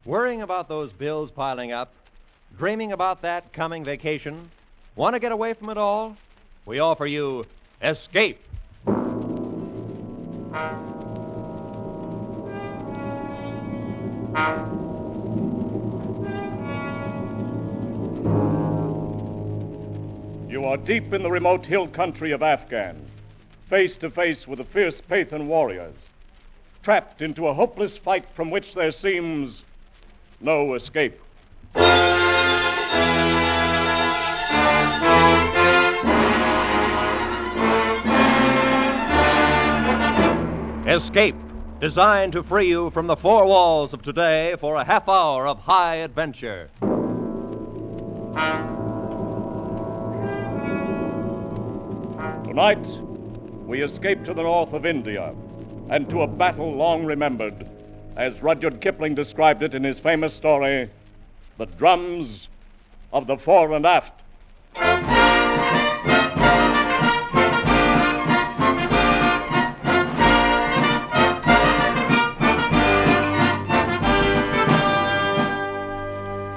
Worrying about those bills piling up? Dreaming about that coming vacation? Want to get away from it all? We offer you Escape. You are deep in the remote hill country of Afghan, face to face with the fierce Pathan warriors, trapped into a hopeless fight from which there seems no escape. Escape, designed to free you from the four walls of today for a half hour of high adventure. Tonight, we escape to the north of India and to a battle long remembered, as Rudyard Kipling described it in his famous story, The Drums of the Fore and Aft.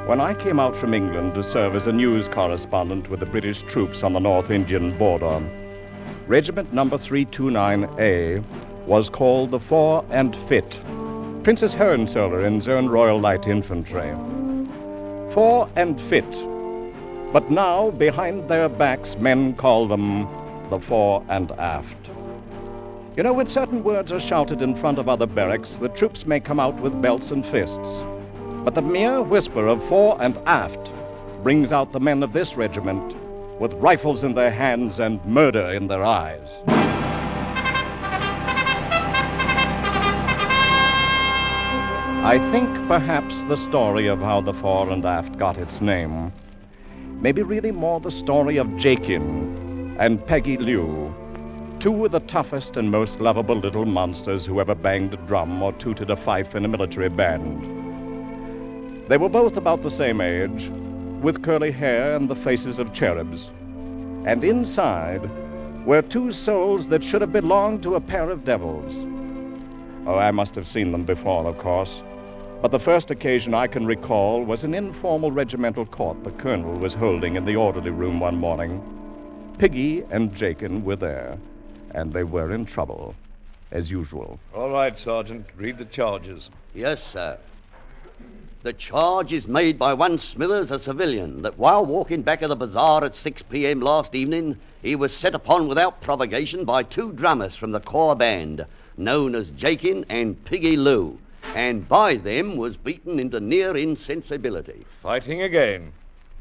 When I came out from England to serve as a news correspondent with the British troops on the North Indian border, Regiment number 329A was called the Fore and Fit, Princess Hohenzollern's own Royal Light Infantry. Fore and Fit, but now behind their backs men call them the Fore and Aft. You know, when certain words are shouted in front of other barracks, the troops may come out with belts and fists. But the mere whisper of Fore and Aft brings out the men of this regiment with rifles in their hands and murder in their eyes. I think perhaps the story of how the Fore and Aft got its name may be really more the story of Jakin and Peggy Liu, two of the toughest and most lovable little monsters who ever banged a drum or tooted a fife in a military band. They were both about the same age, with curly hair and the faces of cherubs. And inside were two souls that should have belonged to a pair of devils. Oh, I must have seen them before, of course. But the first occasion I can recall was an informal regimental court the colonel was holding in the orderly room one morning. Piggy and Jakin were there, and they were in trouble, as usual. All right, Sergeant. Read the charges. Yes, sir. The charge is made by one Smithers, a civilian, that while walking back of the bazaar at 6 p.m. last evening, he was set upon without provocation by two drummers from the corps band, known as Jakin and Piggy Lou, and by them was beaten into near insensibility. Fighting again.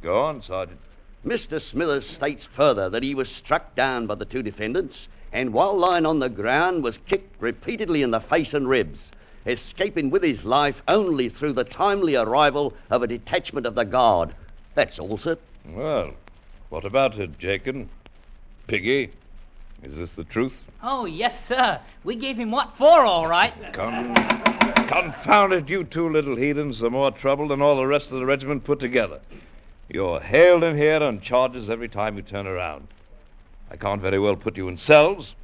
Go on, Sergeant. Mr. Smithers states further that he was struck down by the two defendants, and while lying on the ground was kicked repeatedly in the face and ribs, escaping with his life only through the timely arrival of a detachment of the guard. That's all, sir. Well, what about it, Jakin? Piggy? Is this the truth? Oh, yes, sir. We gave him what for, all right. Confound it, you two little heathens are more trouble than all the rest of the regiment put together. You're hailed in here on charges every time you turn around. I can't very well put you in cells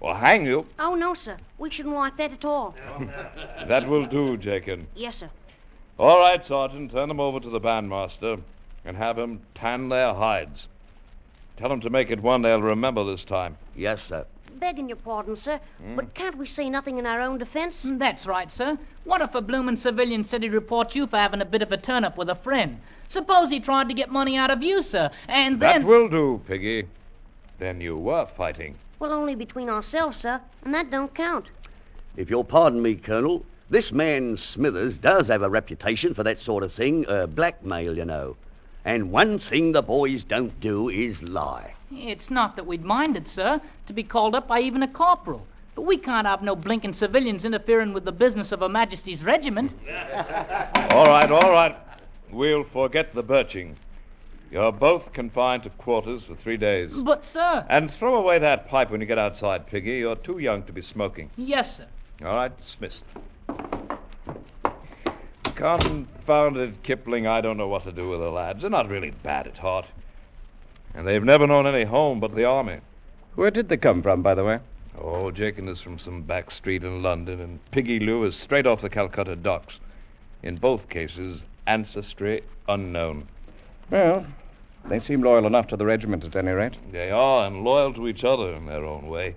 or hang you. Oh, no, sir. We shouldn't like that at all. That will do, Jakin. Yes, sir. All right, Sergeant, turn them over to the bandmaster and have him tan their hides. Tell them to make it one they'll remember this time. Yes, sir. Begging your pardon, sir, but can't we say nothing in our own defense? That's right, sir. What if a bloomin' civilian said he'd report you for having a bit of a turn-up with a friend? Suppose he tried to get money out of you, sir, and then... That will do, Piggy. Then you were fighting. Well, only between ourselves, sir, and that don't count. If you'll pardon me, Colonel, this man Smithers does have a reputation for that sort of thing, blackmail, you know. And one thing the boys don't do is lie. It's not that we'd minded, sir, to be called up by even a corporal. But we can't have no blinking civilians interfering with the business of Her Majesty's regiment. All right. We'll forget the birching. You're both confined to quarters for 3 days. But, sir... And throw away that pipe when you get outside, Piggy. You're too young to be smoking. Yes, sir. All right, dismissed. Confounded Kipling, I don't know what to do with the lads. They're not really bad at heart. And they've never known any home but the army. Where did they come from, by the way? Oh, Jakin is from some back street in London, and Piggy Lou is straight off the Calcutta docks. In both cases, ancestry unknown. Well, they seem loyal enough to the regiment at any rate. They are, and loyal to each other in their own way.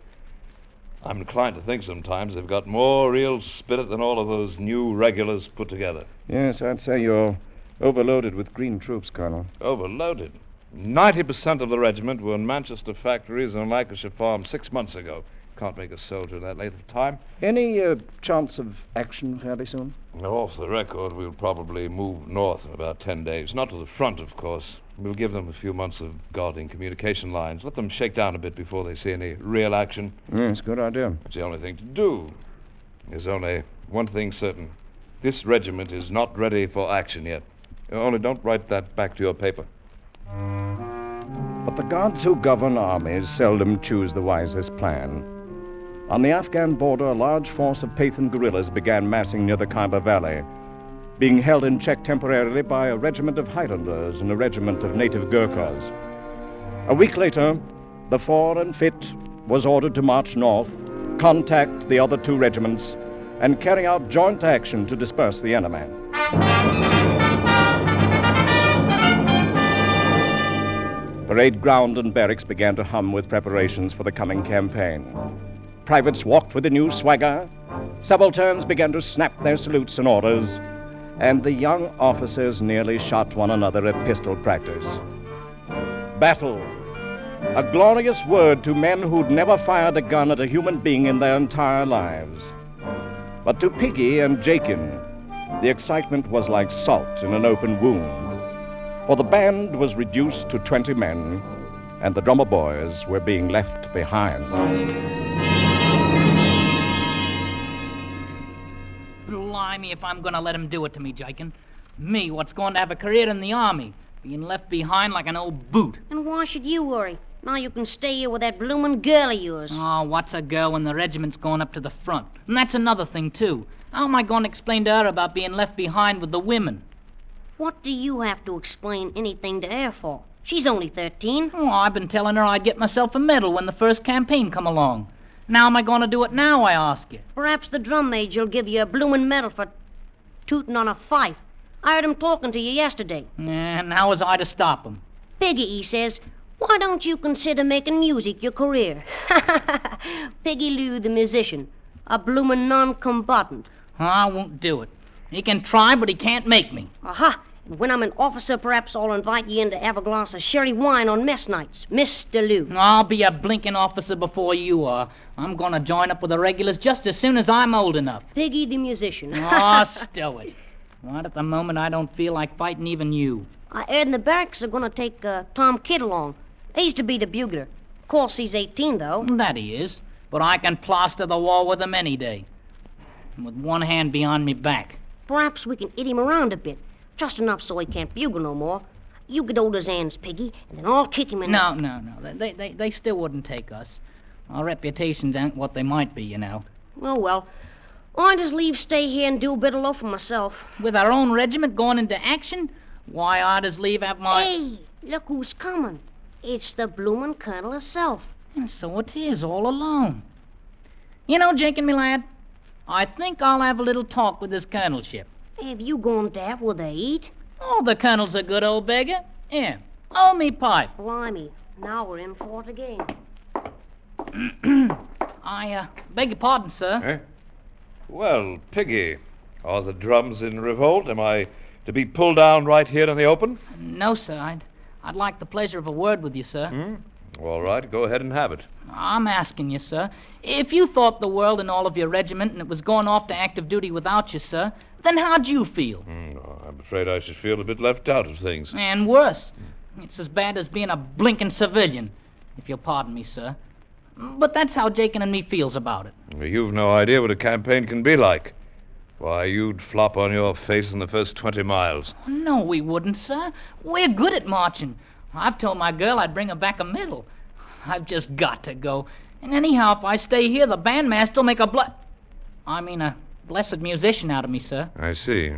I'm inclined to think sometimes they've got more real spirit than all of those new regulars put together. Yes, I'd say you're overloaded with green troops, Colonel. Overloaded. 90% of the regiment were in Manchester factories and Lancashire farms 6 months ago. Can't make a soldier in that length of time. Any chance of action fairly soon? Off the record, we'll probably move north in about 10 days. Not to the front, of course. We'll give them a few months of guarding communication lines. Let them shake down a bit before they see any real action. Yes, good idea. It's the only thing to do. There's only one thing certain. This regiment is not ready for action yet. Only don't write that back to your paper. But the gods who govern armies seldom choose the wisest plan. On the Afghan border, a large force of Pathan guerrillas began massing near the Khyber Valley, being held in check temporarily by a regiment of Highlanders and a regiment of native Gurkhas. A week later, the Fore and Fit was ordered to march north, contact the other two regiments, and carry out joint action to disperse the enemy. Parade ground and barracks began to hum with preparations for the coming campaign. Privates walked with a new swagger, subalterns began to snap their salutes and orders, and the young officers nearly shot one another at pistol practice. Battle, a glorious word to men who'd never fired a gun at a human being in their entire lives. But to Piggy and Jakin, the excitement was like salt in an open wound, for the band was reduced to 20 men, and the drummer boys were being left behind. Blimey, if I'm going to let him do it to me, Jakin. Me, what's going to have a career in the army, being left behind like an old boot. And why should you worry? Now you can stay here with that bloomin' girl of yours. Oh, what's a girl when the regiment's going up to the front? And that's another thing, too. How am I going to explain to her about being left behind with the women? What do you have to explain anything to her for? She's only 13. Oh, I've been telling her I'd get myself a medal when the first campaign come along. Now am I going to do it now, I ask you? Perhaps the drum major'll give you a bloomin' medal for tootin' on a fife. I heard him talking to you yesterday. And how was I to stop him? Piggy, he says, why don't you consider making music your career? Piggy Lou, the musician, a bloomin' non-combatant. I won't do it. He can try, but he can't make me. Aha! And when I'm an officer, perhaps I'll invite you in to have a glass of sherry wine on mess nights, Mr. Lou. I'll be a blinking officer before you are. I'm going to join up with the regulars just as soon as I'm old enough. Piggy the musician. Oh, stow it. Right at the moment, I don't feel like fighting even you. I heard in the barracks they're going to take Tom Kidd along. He's to be the bugler. Of course, he's 18, though. That he is. But I can plaster the wall with him any day. With one hand behind me back. Perhaps we can hit him around a bit. Just enough so he can't bugle no more. You get hold of his hands, Piggy, and then I'll kick him in No. They still wouldn't take us. Our reputations ain't what they might be, you know. Oh, well. I just leave stay here and do a bit of loafing myself. With our own regiment going into action? Why, I just leave out my... Hey, look who's coming. It's the bloomin' colonel herself. And so it is, all alone. You know, Jakin, me lad, I think I'll have a little talk with this colonelship. Have you gone daft with the eat? Oh, the colonel's a good old beggar. Here, hold me pipe. Blimey, now we're in for it again. I beg your pardon, sir. Eh? Well, Piggy, are the drums in revolt? Am I to be pulled down right here in the open? No, sir. I'd like the pleasure of a word with you, sir. All right, go ahead and have it. I'm asking you, sir. If you thought the world and all of your regiment and it was going off to active duty without you, sir, then how'd you feel? I'm afraid I should feel a bit left out of things. And worse. It's as bad as being a blinking civilian, if you'll pardon me, sir. But that's how Jakin and me feels about it. You've no idea what a campaign can be like. Why, you'd flop on your face in the first 20 miles. No, we wouldn't, sir. We're good at marching. I've told my girl I'd bring her back a medal. I've just got to go. And anyhow, if I stay here, the bandmaster'll make a blessed musician out of me, sir. I see.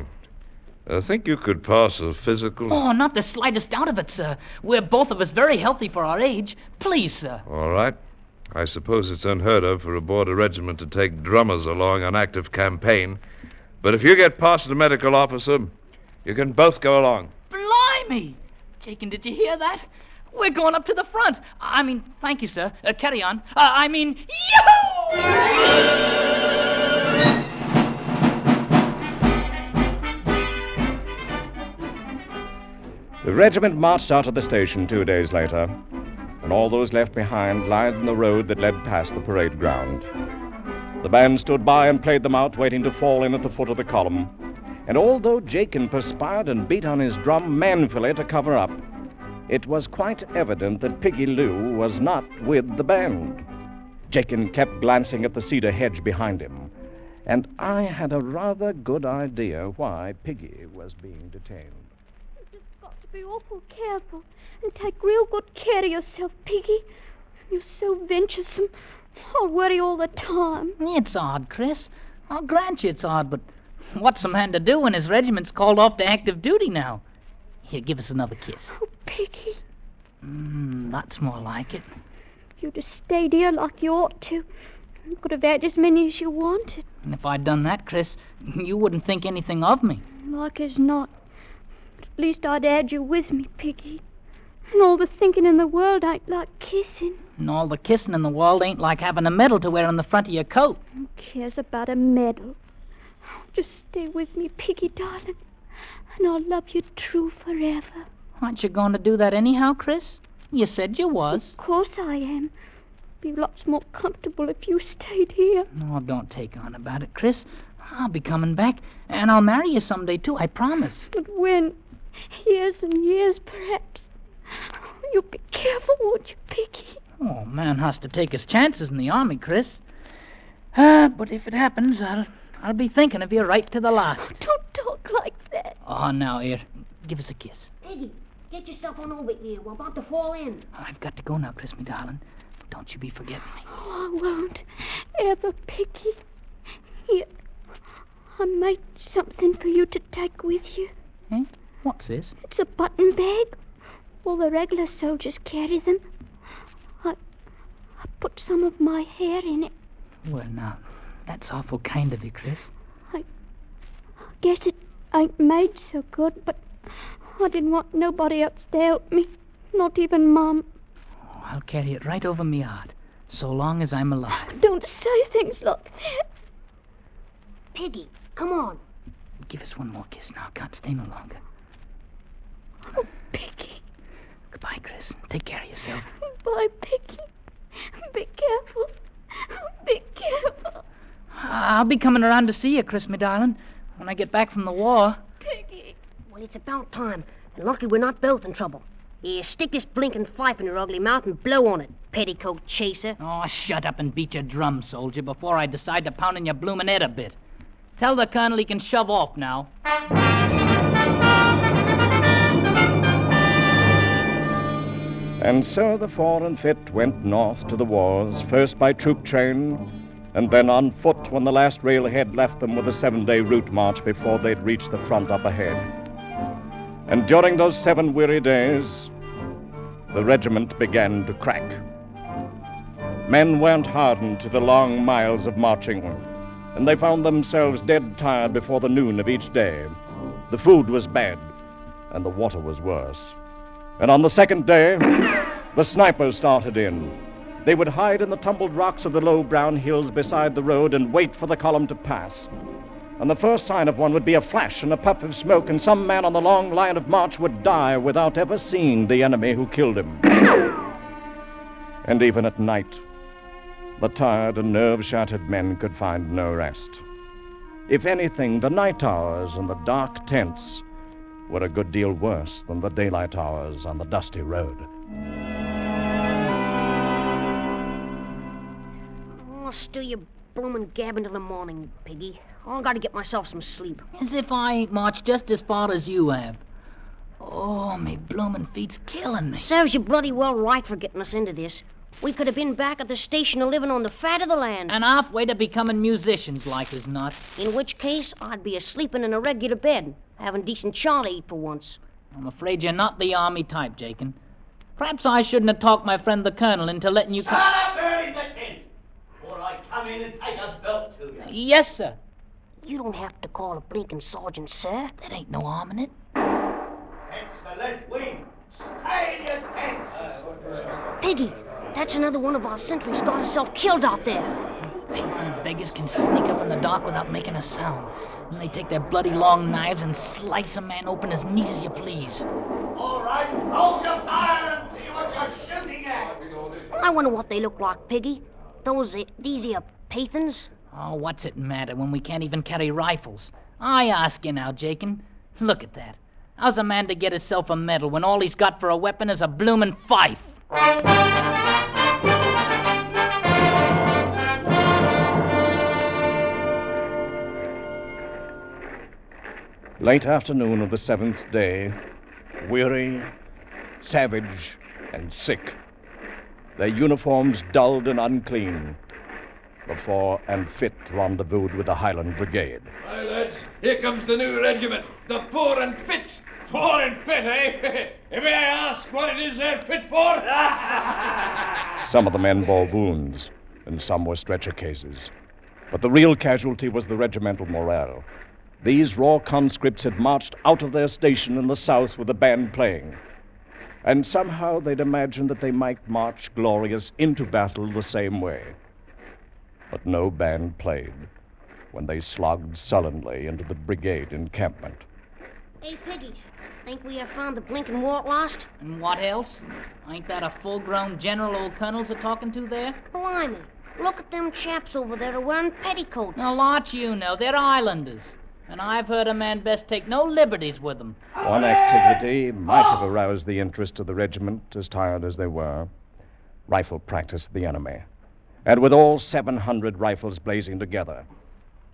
I think you could pass a physical... Oh, not the slightest doubt of it, sir. We're both of us very healthy for our age. Please, sir. All right. I suppose it's unheard of for a border regiment to take drummers along on active campaign. But if you get past the medical officer, you can both go along. Blimey! Jakin, did you hear that? We're going up to the front. Thank you, sir. Carry on. Yahoo! The regiment marched out of the station 2 days later, and all those left behind lined the road that led past the parade ground. The band stood by and played them out, waiting to fall in at the foot of the column. And although Jakin perspired and beat on his drum manfully to cover up, it was quite evident that Piggy Lou was not with the band. Jakin kept glancing at the cedar hedge behind him, and I had a rather good idea why Piggy was being detained. You've got to be awful careful and take real good care of yourself, Piggy. You're so venturesome. I'll worry all the time. It's odd, Chris. I'll grant you it's odd, but what's a man to do when his regiment's called off to active duty now? Here, give us another kiss. Oh, Piggy. That's more like it. If you'd have stayed here like you ought to, you could have had as many as you wanted. And if I'd done that, Chris, you wouldn't think anything of me. Like as not. But at least I'd had you with me, Piggy. And all the thinking in the world ain't like kissing. And all the kissing in the world ain't like having a medal to wear on the front of your coat. Who cares about a medal? Just stay with me, Piggy, darling, and I'll love you true forever. Aren't you going to do that anyhow, Chris? You said you was. Of course I am. Be lots more comfortable if you stayed here. Oh, don't take on about it, Chris. I'll be coming back, and I'll marry you someday, too, I promise. But when? Years and years, perhaps. You'll be careful, won't you, Piggy? Oh, man has to take his chances in the army, Chris. But if it happens, I'll be thinking of you right to the last. Don't talk like that. Oh, now, here, give us a kiss. Peggy, get yourself on over here. We're about to fall in. I've got to go now, Chris, me darling. Don't you be forgetting me. Oh, I won't ever, Piggy. Here, I made something for you to take with you. Eh? What's this? It's a button bag. All the regular soldiers carry them. I put some of my hair in it. Well, now, that's awful kind of you, Chris. I guess it ain't made so good, but I didn't want nobody else to help me. Not even Mum. Oh, I'll carry it right over me heart, so long as I'm alive. Don't say things like that. Peggy, come on. Give us one more kiss now. Can't stay no longer. Oh, Piggy. Goodbye, Chris. Take care of yourself. Bye, Piggy. Be careful. Be careful. I'll be coming around to see you, Chris, me darling, when I get back from the war. Piggy. Well, it's about time. And lucky we're not both in trouble. Here, stick this blinking pipe in your ugly mouth and blow on it, petticoat chaser. Oh, shut up and beat your drum, soldier, before I decide to pound in your bloomin' head a bit. Tell the colonel he can shove off now. And so the Fore and Fit went north to the wars, first by troop train, and then on foot when the last railhead left them with a 7-day route march before they'd reach the front up ahead. And during those 7 weary days, the regiment began to crack. Men weren't hardened to the long miles of marching, and they found themselves dead tired before the noon of each day. The food was bad, and the water was worse. And on the 2nd day, the snipers started in. They would hide in the tumbled rocks of the low brown hills beside the road and wait for the column to pass. And the first sign of one would be a flash and a puff of smoke, and some man on the long line of march would die without ever seeing the enemy who killed him. And even at night, the tired and nerve-shattered men could find no rest. If anything, the night hours and the dark tents were a good deal worse than the daylight hours on the dusty road. I'll stew your bloomin' gab until the morning, Piggy. I gotta get myself some sleep. As if I ain't marched just as far as you have. Oh, me bloomin' feet's killing me. Serves you bloody well right for getting us into this. We could have been back at the station a living on the fat of the land. And halfway to becoming musicians, like as not. In which case, I'd be a-sleeping in a regular bed, having decent chaw to eat for once. I'm afraid you're not the army type, Jakin. Perhaps I shouldn't have talked my friend the colonel into letting you Shut up there in the tent, or I come in and take a belt to you. Yes, sir. You don't have to call a blinking sergeant, sir. That ain't no harm in it. It's the left wing. Stay in your tents. Piggy, that's another one of our sentries got himself killed out there. Pathan beggars can sneak up in the dark without making a sound. And they take their bloody long knives and slice a man open as neat as you please. All right, hold your fire and see what you're shooting at. I wonder what they look like, Piggy. These here Pathans? Oh, what's it matter when we can't even carry rifles? I ask you now, Jakin. Look at that. How's a man to get himself a medal when all he's got for a weapon is a bloomin' fife? Late afternoon of the 7th day, weary, savage, and sick, their uniforms dulled and unclean, the Fore and Fit rendezvoused with the Highland Brigade. Hi, lads. Here comes the new regiment, the Fore and Fit. Fore and Fit, eh? May I ask what it is they're fit for? Some of the men bore wounds, and some were stretcher cases. But the real casualty was the regimental morale. These raw conscripts had marched out of their station in the south with the band playing. And somehow they'd imagined that they might march glorious into battle the same way. But no band played when they slogged sullenly into the brigade encampment. Hey, Piggy, think we have found the blinking wart lost? And what else? Ain't that a full-grown general old colonels are talking to there? Blimey, look at them chaps over there wearing petticoats. Now, lots you know, they're islanders. And I've heard a man best take no liberties with them. One activity might have aroused the interest of the regiment, as tired as they were. Rifle practice of the enemy. And with all 700 rifles blazing together.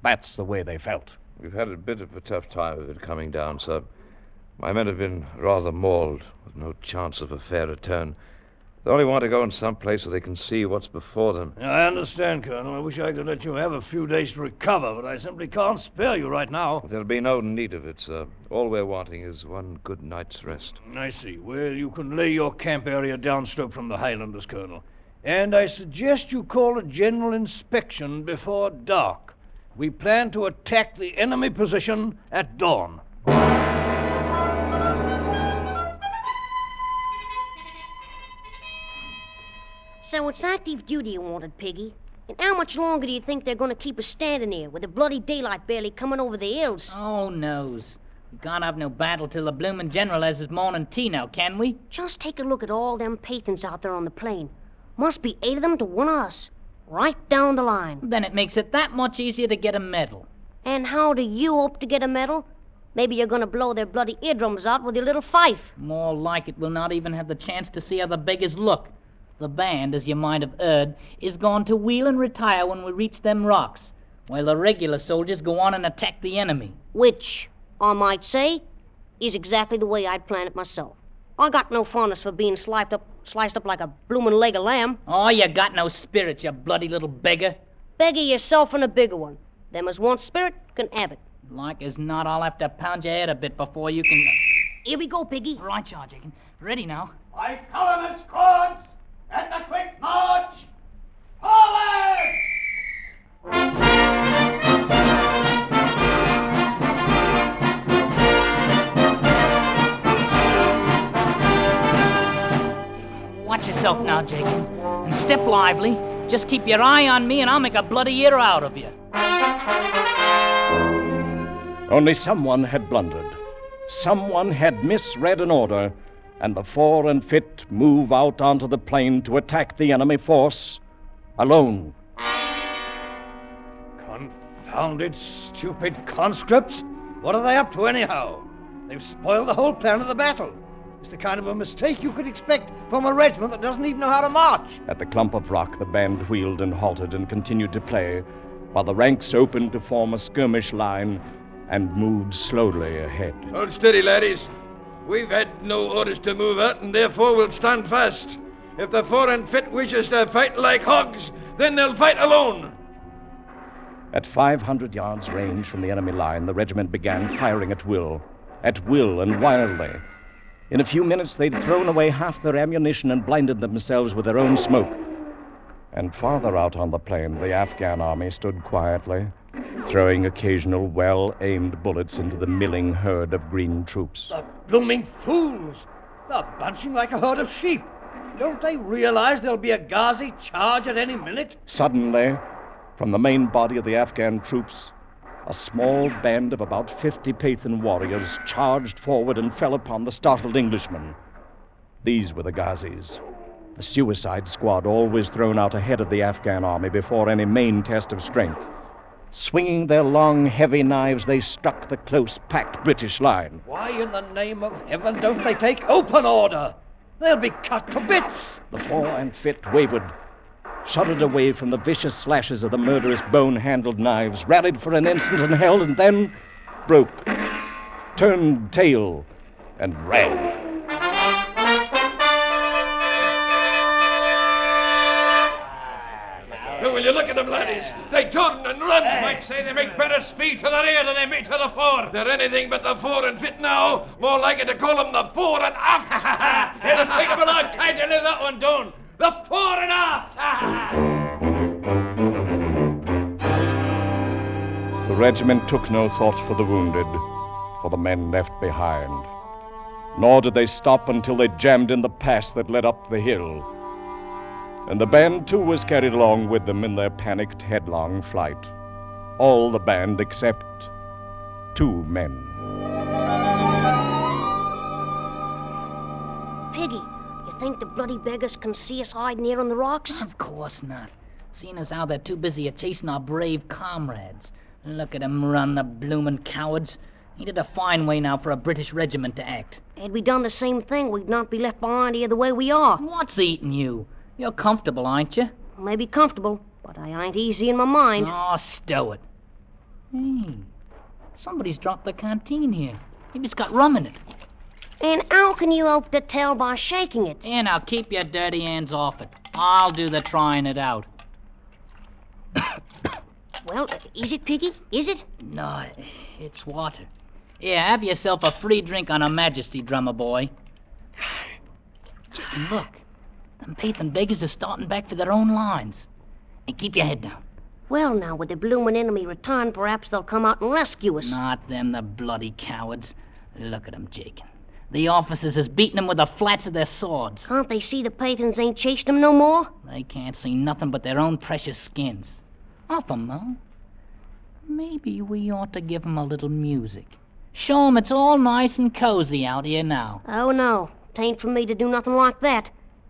That's the way they felt. We've had a bit of a tough time of it coming down, sir. My men have been rather mauled, with no chance of a fair return. They only want to go in some place where they can see what's before them. I understand, Colonel. I wish I could let you have a few days to recover, but I simply can't spare you right now. There'll be no need of it, sir. All we're wanting is one good night's rest. I see. Well, you can lay your camp area downstroke from the Highlanders, Colonel. And I suggest you call a general inspection before dark. We plan to attack the enemy position at dawn. So it's active duty you wanted, Piggy. And how much longer do you think they're going to keep us standing here with the bloody daylight barely coming over the hills? Oh, knows. We can't have no battle till the bloomin' general has his morning tea now, can we? Just take a look at all them Pathans out there on the plain. Must be 8 of them to 1 of us. Right down the line. Then it makes it that much easier to get a medal. And how do you hope to get a medal? Maybe you're going to blow their bloody eardrums out with your little fife. More like it, we'll not even have the chance to see how the beggars look. The band, as you might have heard, is going to wheel and retire when we reach them rocks, while the regular soldiers go on and attack the enemy. Which, I might say, is exactly the way I'd plan it myself. I got no fondness for being sliced up like a bloomin' leg of lamb. Oh, you got no spirit, you bloody little beggar. Beggar yourself and a bigger one. Them as want spirit can have it. Like as not, I'll have to pound your head a bit before you can... Here we go, Piggy. Right, Charge Aiken. Ready now. I call them as squads, and the quick march, forward! Watch yourself now, Jacob, and step lively. Just keep your eye on me, and I'll make a bloody ear out of you. Only someone had blundered. Someone had misread an order, and the Fore and Fit move out onto the plain to attack the enemy force alone. Confounded, stupid conscripts! What are they up to, anyhow? They've spoiled the whole plan of the battle. It's the kind of a mistake you could expect from a regiment that doesn't even know how to march. At the clump of rock, the band wheeled and halted and continued to play, while the ranks opened to form a skirmish line and moved slowly ahead. Hold steady, laddies. We've had no orders to move out, and therefore we'll stand fast. If the Fore and Fit wishes to fight like hogs, then they'll fight alone. At 500 yards range from the enemy line, the regiment began firing at will and wildly. In a few minutes, they'd thrown away half their ammunition and blinded themselves with their own smoke. And farther out on the plain, the Afghan army stood quietly, throwing occasional well-aimed bullets into the milling herd of green troops. The blooming fools! They're bunching like a herd of sheep. Don't they realize there'll be a Ghazi charge at any minute? Suddenly, from the main body of the Afghan troops, a small band of about 50 Pathan warriors charged forward and fell upon the startled Englishmen. These were the Ghazis, the suicide squad always thrown out ahead of the Afghan army before any main test of strength. Swinging their long, heavy knives, they struck the close-packed British line. Why in the name of heaven don't they take open order? They'll be cut to bits. The Fore and Fit wavered, shuddered away from the vicious slashes of the murderous bone-handled knives, rallied for an instant and held, and then broke, turned tail, and ran. Now, will you look at them, laddies? They turn and run. Might say they make better speed to the rear than they make to the fore. They're anything but the Fore and Fit now. More likely to call them the Fore and Aft. It'll take them a long time to live that one down. The Fore and Aft. The regiment took no thought for the wounded, for the men left behind. Nor did they stop until they jammed in the pass that led up the hill. And the band, too, was carried along with them in their panicked, headlong flight. All the band except 2 men. Piggy, you think the bloody beggars can see us hiding here on the rocks? Of course not. Seeing as how they're too busy a chasing our brave comrades. Look at 'em run, the bloomin' cowards. Ain't it a fine way now for a British regiment to act? Had we done the same thing, we'd not be left behind here the way we are. What's eating you? You're comfortable, aren't you? Maybe comfortable, but I ain't easy in my mind. Oh, stow it. Hey, somebody's dropped the canteen here. Maybe it's got rum in it. And how can you hope to tell by shaking it? And now keep your dirty hands off it. I'll do the trying it out. Well, is it, Piggy? Is it? No, it's water. Here, have yourself a free drink on Her Majesty, drummer boy. Chicken, look. Them Pathan beggars are starting back for their own lines. And keep your head down. Well, now, with the bloomin' enemy return, perhaps they'll come out and rescue us. Not them, the bloody cowards. Look at 'em, Jakin. The officers is beating them with the flats of their swords. Can't they see the Pathans ain't chased them no more? They can't see nothing but their own precious skins. Up 'em, though. Maybe we ought to give 'em a little music. Show 'em it's all nice and cozy out here now. Oh, no. 'Tain't for me to do nothing like that.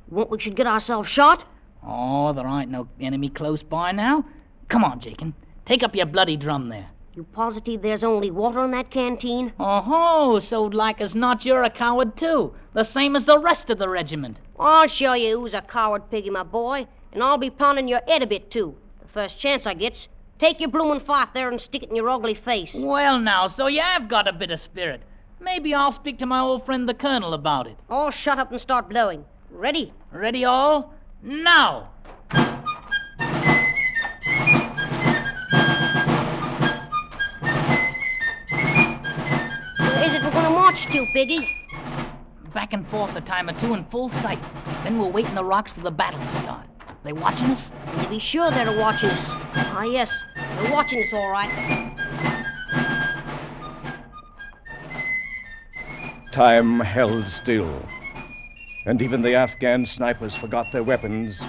You want we should get ourselves shot? Oh, there ain't no enemy close by now. Come on, Jakin. Take up your bloody drum there. You positive there's only water in that canteen? Oh-ho, so'd like as not you're a coward, too. The same as the rest of the regiment. I'll show you who's a coward, Piggy, my boy. And I'll be pounding your head a bit, too. The first chance I gets. Take your bloomin' fife there and stick it in your ugly face. Well, now, so you have got a bit of spirit. Maybe I'll speak to my old friend the Colonel about it. All shut up and start blowing. Ready? Ready all? Now! Where is it we're gonna march to, Piggy? Back and forth a time or two in full sight. Then we'll wait in the rocks for the battle to start. They watching us? To be sure they're watching us. Ah, yes. They're watching us, all right. Time held still, and even the Afghan snipers forgot their weapons,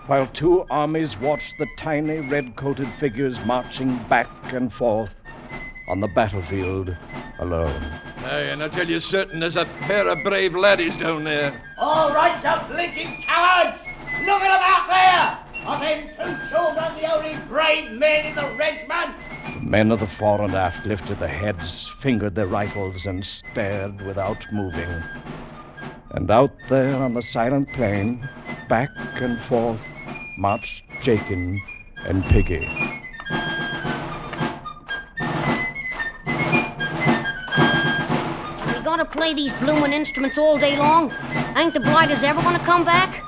while 2 armies watched the tiny red-coated figures marching back and forth on the battlefield alone. Aye, and I tell you certain there's a pair of brave laddies down there. All right, you blinking cowards! Look at them out there! Are them 2 children the only brave men in the regiment? The men of the fore and aft lifted their heads, fingered their rifles, and stared without moving. And out there on the silent plain, back and forth, marched Jakin and Piggy. We gotta play these bloomin' instruments all day long? Ain't the blighters ever gonna come back?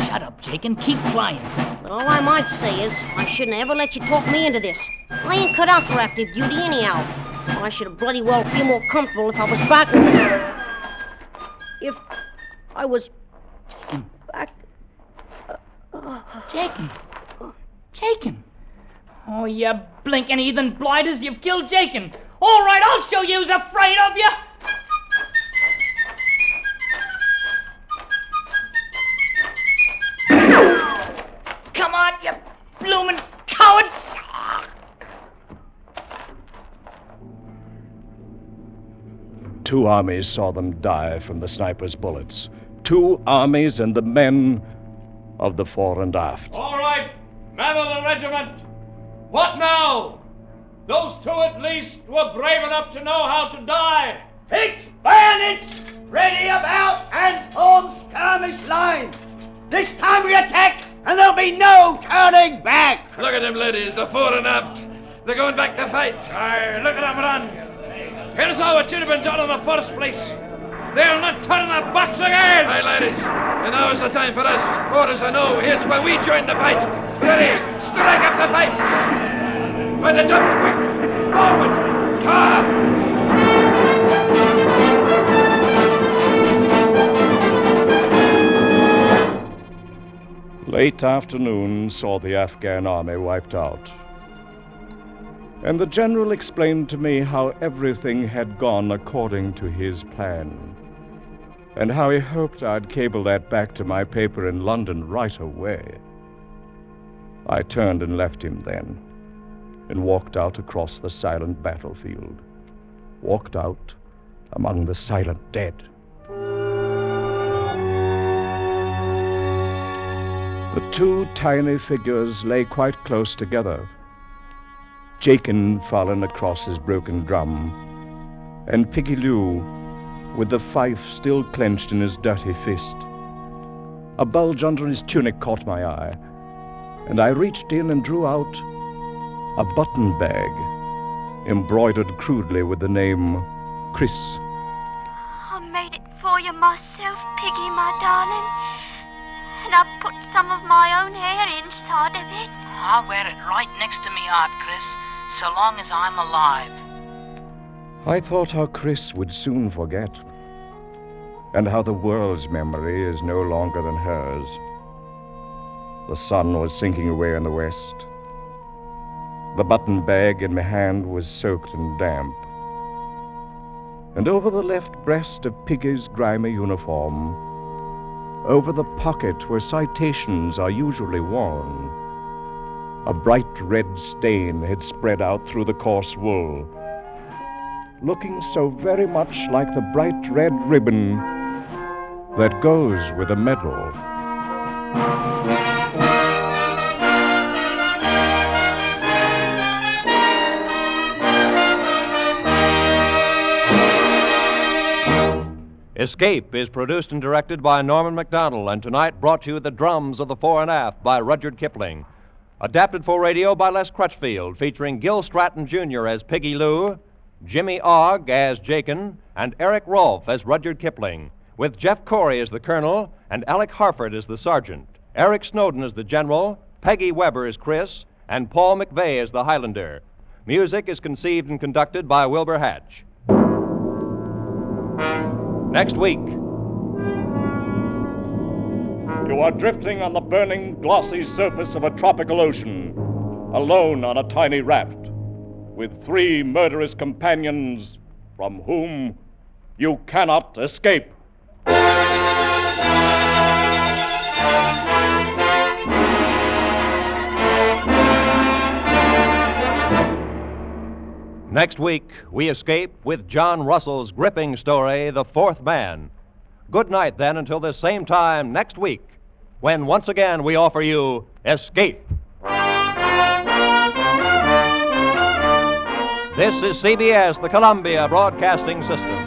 Shut up, Jakin. Keep playing. But all I might say is, I shouldn't ever let you talk me into this. I ain't cut out for active duty anyhow. Well, I should have bloody well feel more comfortable if I was back. If I was back. Jakin. Jakin. Oh, you blinking heathen blighters, you've killed Jakin. All right, I'll show you who's afraid of you. Come on, you bloomin' cowards! Two armies saw them die from the sniper's bullets. Two armies and the men of the fore and aft. All right, men of the regiment. What now? Those two at least were brave enough to know how to die. Fix bayonets, ready about, and form skirmish line. This time we attack, and there'll be no turning back. Look at them, ladies, the fore and aft. They're going back to fight. Aye, look at them run. Here's how it should have been done in the first place. They'll not turn their backs again. Aye, ladies, and now is the time for us. For as I know, here's where we join the fight. Ready, strike up the fight. By the jump, quick, forward, come. Late afternoon saw the Afghan army wiped out. And the general explained to me how everything had gone according to his plan, and how he hoped I'd cable that back to my paper in London right away. I turned and left him then, and walked out across the silent battlefield, walked out among the silent dead. The two tiny figures lay quite close together, Jakin fallen across his broken drum, and Piggy Lou with the fife still clenched in his dirty fist. A bulge under his tunic caught my eye, and I reached in and drew out a button bag embroidered crudely with the name Chris. I made it for you myself, Piggy, my darling. And I put some of my own hair inside of it. I'll wear it right next to me heart, Chris, so long as I'm alive. I thought how Chris would soon forget, and how the world's memory is no longer than hers. The sun was sinking away in the west. The button bag in my hand was soaked and damp. And over the left breast of Piggy's grimy uniform, over the pocket where citations are usually worn, a bright red stain had spread out through the coarse wool, looking so very much like the bright red ribbon that goes with a medal. Escape is produced and directed by Norman MacDonald, and tonight brought to you The Drums of the Fore and Aft by Rudyard Kipling. Adapted for radio by Les Crutchfield, featuring Gil Stratton Jr. as Piggy Lou, Jimmy Ogg as Jakin, and Eric Rolfe as Rudyard Kipling, with Jeff Corey as the colonel and Alec Harford as the sergeant, Eric Snowden as the general, Peggy Weber as Chris, and Paul McVeigh as the Highlander. Music is conceived and conducted by Wilbur Hatch. Next week. You are drifting on the burning, glossy surface of a tropical ocean, alone on a tiny raft, with 3 murderous companions from whom you cannot escape. Next week, we escape with John Russell's gripping story, The Fourth Man. Good night, then, until this same time next week, when once again we offer you Escape. This is CBS, the Columbia Broadcasting System.